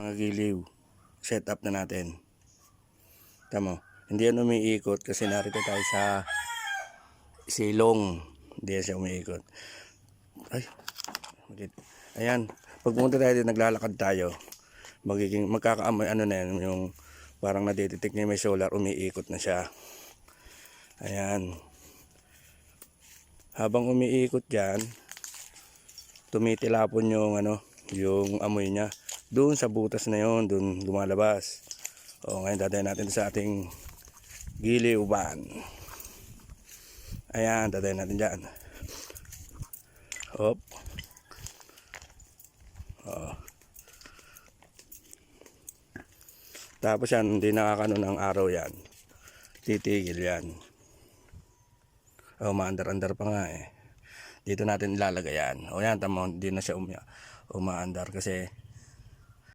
Mga giliw. Set up na natin. Tama. Hindi yan umiikot kasi narito tayo sa silong. Hindi yan siya umiikot. Ay. Ayan. Pag pumunta tayo dito, naglalakad tayo. Magkakaamoy ano na yan, yung parang nadidetect niya may solar, umiikot na siya. Ayan. Habang umiikot yan, tumitilapon yung yung amoy niya. Doon sa butas na yon, doon lumalabas. O ngayon dadayan natin sa ating giliw-ban. Ayan, dadayan natin dyan. Hop. Tapos yan, hindi nakakano ng araw yan. Titigil yan. Maandar-andar pa nga eh. Dito natin ilalagay yan. O yan, tama, hindi na siya umaandar kasi